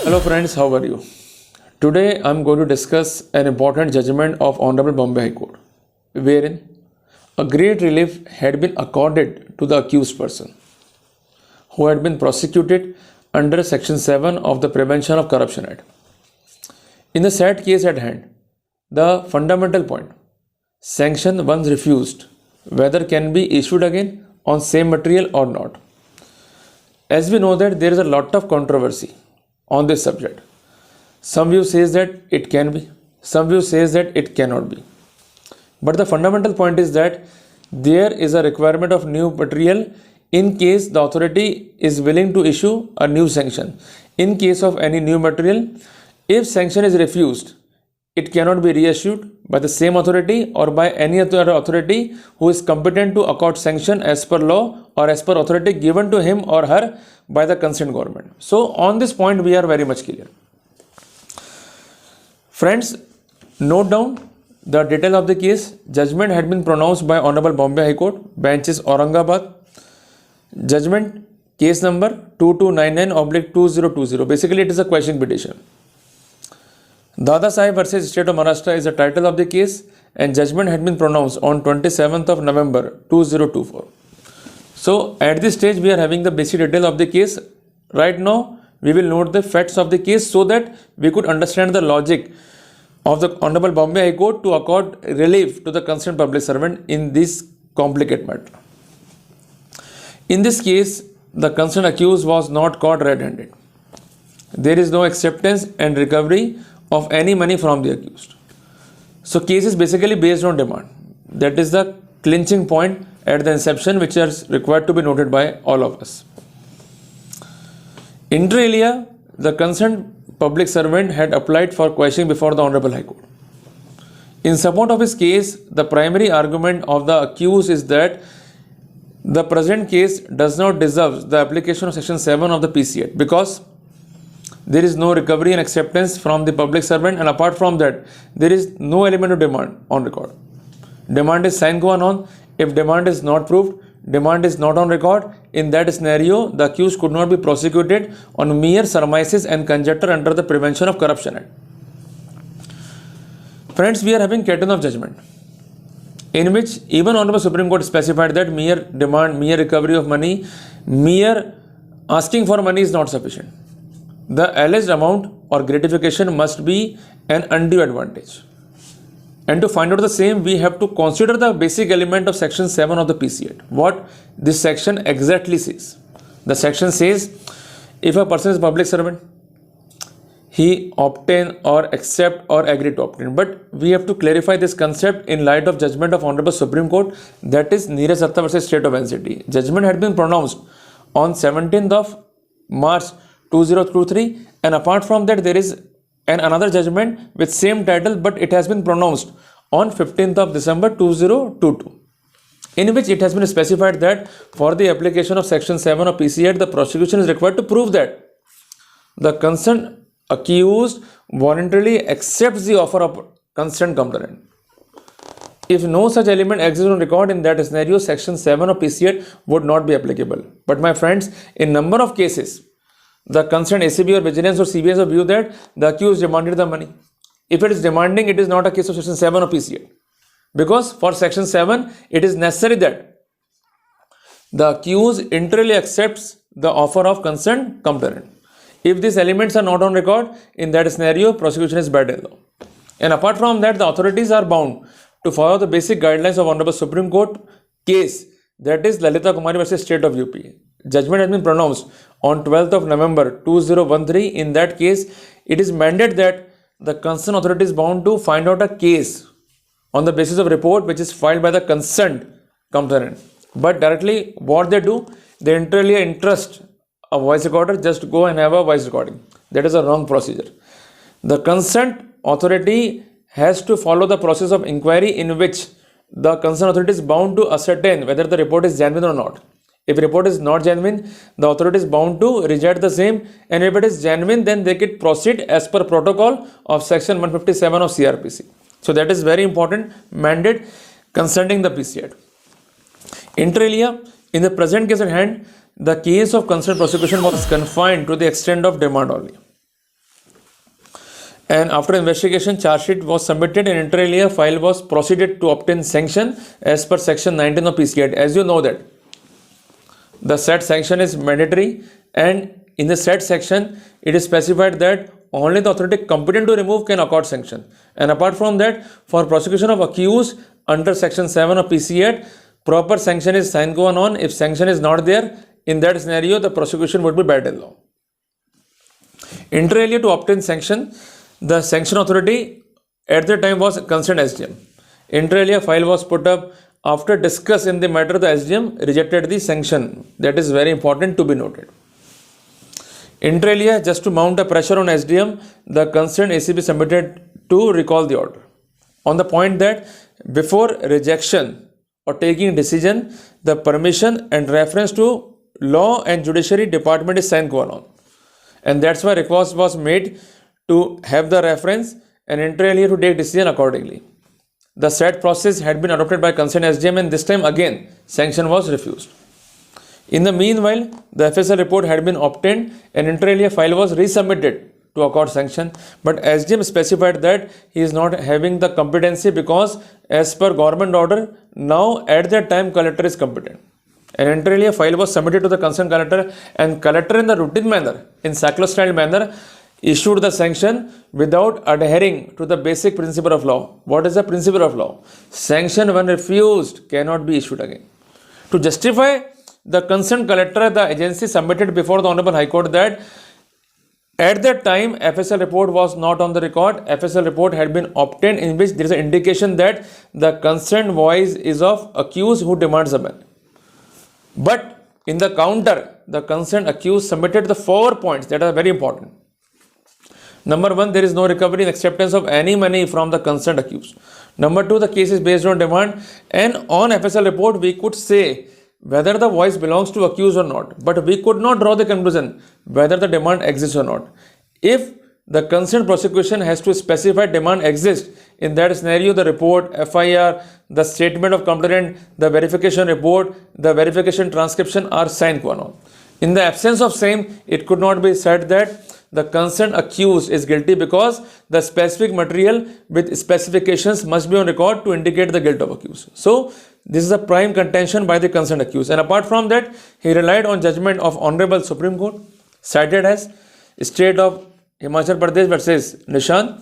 Hello friends, how are you? Today I am going to discuss an important judgment of Hon'ble Bombay High Court, wherein a great relief had been accorded to the accused person who had been prosecuted under Section 7 of the Prevention of Corruption Act. In the said case at hand, the fundamental point, sanction once refused, whether can be issued again on same material or not. As we know that there is a lot of controversy on this subject. Some view says that it can be, some view says that it cannot be. But the fundamental point is that there is a requirement of new material in case the authority is willing to issue a new sanction. In case of any new material, if sanction is refused, it cannot be reissued by the same authority or by any other authority who is competent to accord sanction as per law or as per authority given to him or her by the concerned government. So on this point we are very much clear. Friends, note down the detail of the case. Judgment had been pronounced by Hon'ble Bombay High Court, benches Aurangabad. Judgment case number 2299/2020. Basically it is a quashing petition. Dada Sahib versus State of Maharashtra is the title of the case, and judgment had been pronounced on 27th of November 2024. So at this stage we are having the basic detail of the case. Right now we will note the facts of the case so that we could understand the logic of the Hon'ble Bombay High Court to accord relief to the concerned public servant in this complicated matter. In this case, the concerned accused was not caught red-handed. There is no acceptance and recovery of any money from the accused. So case is basically based on demand. That is the clinching point at the inception, which is required to be noted by all of us. Inter alia, the concerned public servant had applied for quashing before the Hon'ble High Court. In support of his case, the primary argument of the accused is that the present case does not deserve the application of Section 7 of the PC Act because there is no recovery and acceptance from the public servant, and apart from that, there is no element of demand on record. Demand is sine qua non. If demand is not proved, demand is not on record. In that scenario, the accused could not be prosecuted on mere surmises and conjecture under the Prevention of Corruption Act. Friends, we are having pattern of judgment in which even Honorable Supreme Court specified that mere demand, mere recovery of money, mere asking for money is not sufficient. The alleged amount or gratification must be an undue advantage. And to find out the same, we have to consider the basic element of Section 7 of the PC Act. What this section exactly says. The section says, if a person is a public servant, he obtain or accept or agree to obtain. But we have to clarify this concept in light of judgment of Honorable Supreme Court, that is Neeraj Satta versus State of NCT. Judgment had been pronounced on 17th of March 2023, and apart from that there is another judgment with same title, but it has been pronounced on 15th of December 2022, in which it has been specified that for the application of Section 7 of PC Act, the prosecution is required to prove that the concerned accused voluntarily accepts the offer of concerned complainant. If no such element exists on record, in that scenario, Section 7 of PC Act would not be applicable. But my friends, in number of cases, the concerned ACB or vigilance or CBS view that the accused demanded the money. If it is demanding, it is not a case of Section 7 of PC Act. Because for Section 7, it is necessary that the accused entirely accepts the offer of concerned complainant. If these elements are not on record, in that scenario, prosecution is bad in law. And apart from that, the authorities are bound to follow the basic guidelines of Honorable Supreme Court case, that is Lalita Kumari versus State of UP. Judgment has been pronounced on 12th of November 2013. In that case, it is mandated that the concerned authority is bound to find out a case on the basis of report which is filed by the concerned complainant. But directly what they do, they entirely entrust a voice recorder, just go and have a voice recording. That is a wrong procedure. The concerned authority has to follow the process of inquiry in which the concerned authority is bound to ascertain whether the report is genuine or not. If report is not genuine, the authority is bound to reject the same, and if it is genuine, then they can proceed as per protocol of Section 157 of CRPC. So that is very important mandate concerning the PC Act. Inter alia, in the present case at hand, the case of concerned prosecution was confined to the extent of demand only. And after investigation, charge sheet was submitted and inter alia file was proceeded to obtain sanction as per section 19 of PC Act. As you know that the said sanction is mandatory, and in the said section it is specified that only the authority competent to remove can accord sanction. And apart from that, for prosecution of accused under section 7 of PC Act, proper sanction is sine qua non. If sanction is not there, in that scenario the prosecution would be bad in law. Inter alia to obtain sanction, the sanction authority at the time was concerned SDM. Inter alia file was put up. After discuss in the matter, the SDM rejected the sanction. That is very important to be noted. Inter alia, just to mount a pressure on SDM, the concerned ACB submitted to recall the order on the point that before rejection or taking decision, the permission and reference to law and judiciary department is sine qua non. And that's why request was made to have the reference and inter alia to take decision accordingly. The said process had been adopted by concerned SDM, and this time again sanction was refused. In the meanwhile, the FSL report had been obtained and inter alia file was resubmitted to accord sanction, but SDM specified that he is not having the competency because as per government order, now at that time collector is competent. An inter alia file was submitted to the concerned collector, and collector in the routine manner, in cyclo style manner, issued the sanction without adhering to the basic principle of law. What is the principle of law? Sanction when refused cannot be issued again. To justify the concerned collector, the agency submitted before the Hon'ble High Court that at that time FSL report was not on the record. FSL report had been obtained in which there is an indication that the concerned voice is of accused who demands a bail. But in the counter, the concerned accused submitted the 4 points that are very important. Number 1, there is no recovery in acceptance of any money from the concerned accused. Number 2, the case is based on demand, and on FSL report we could say whether the voice belongs to accused or not, but we could not draw the conclusion whether the demand exists or not. If the concerned prosecution has to specify demand exists, in that scenario the report, FIR, the statement of complainant, the verification report, the verification transcription are sine qua non. In the absence of same, it could not be said that the concerned accused is guilty because the specific material with specifications must be on record to indicate the guilt of accused. So this is a prime contention by the concerned accused, and apart from that, he relied on judgment of Honorable Supreme Court cited as State of Himachal Pradesh versus Nishan.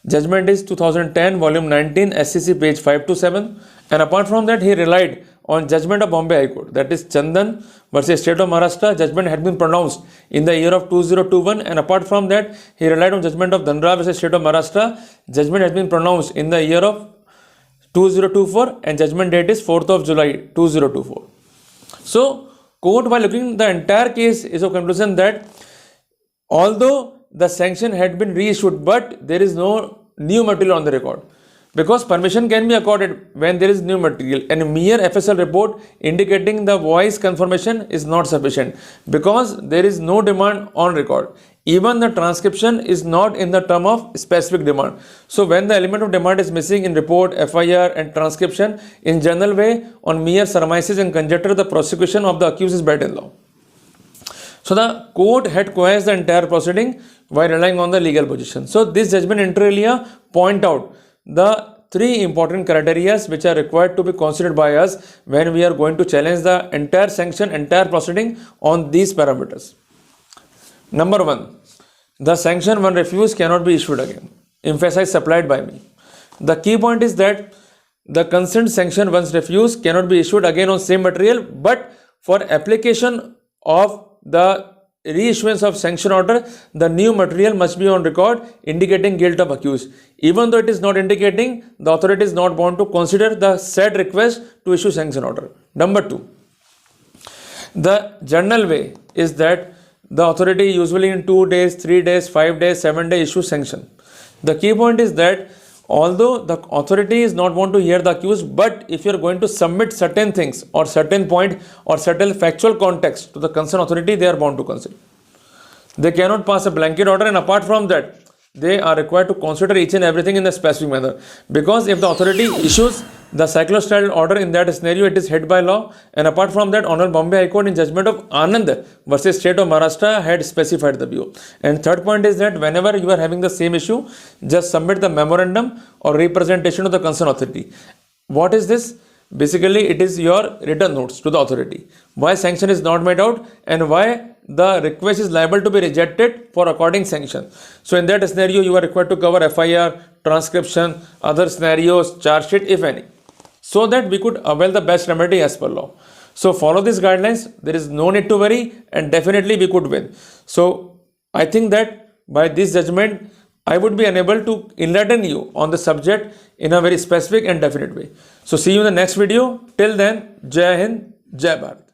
Judgment is 2010 volume 19 SCC page 527, and apart from that, he relied on judgment of Bombay High Court, that is Chandan versus State of Maharashtra. Judgment had been pronounced in the year of 2021, and apart from that, he relied on judgment of Dhanra versus State of Maharashtra. Judgment has been pronounced in the year of 2024, and judgment date is 4th of July 2024. So, court, while looking the entire case, is of conclusion that although the sanction had been reissued, but there is no new material on the record. Because permission can be accorded when there is new material, and mere FSL report indicating the voice confirmation is not sufficient because there is no demand on record. Even the transcription is not in the term of specific demand. So when the element of demand is missing in report, FIR and transcription, in general way, on mere surmises and conjecture, the prosecution of the accused is bad in law. So the court had coerced the entire proceeding while relying on the legal position. So this judgment inter alia point out the 3 important criteria which are required to be considered by us when we are going to challenge the entire sanction, entire proceeding on these parameters. Number 1, the sanction when refused cannot be issued again. Emphasize supplied by me. The key point is that the concerned sanction once refused cannot be issued again on same material, but for application of the reissuance of sanction order, the new material must be on record indicating guilt of accused. Even though it is not indicating, the authority is not bound to consider the said request to issue sanction order. Number 2, the general way is that the authority usually in 2 days, 3 days, 5 days, 7 days issue sanction. The key point is that although the authority is not bound to hear the accused, but if you are going to submit certain things or certain point or certain factual context to the concerned authority, they are bound to consider. They cannot pass a blanket order, and apart from that, they are required to consider each and everything in a specific manner. Because if the authority issues The cyclostyle order in that scenario, it is held by law, and apart from that, Hon'ble Bombay High Court in judgment of Anand versus State of Maharashtra had specified the view. And third point is that whenever you are having the same issue, just submit the memorandum or representation to the concerned authority. What is this? Basically, it is your written notes to the authority. Why sanction is not made out and why the request is liable to be rejected for according sanction. So in that scenario, you are required to cover FIR, transcription, other scenarios, charge sheet, if any, so that we could avail the best remedy as per law. So follow these guidelines. There is no need to worry, and definitely we could win. So I think that by this judgment, I would be unable to enlighten you on the subject in a very specific and definite way. So see you in the next video. Till then, Jai Hind, Jai Bharat.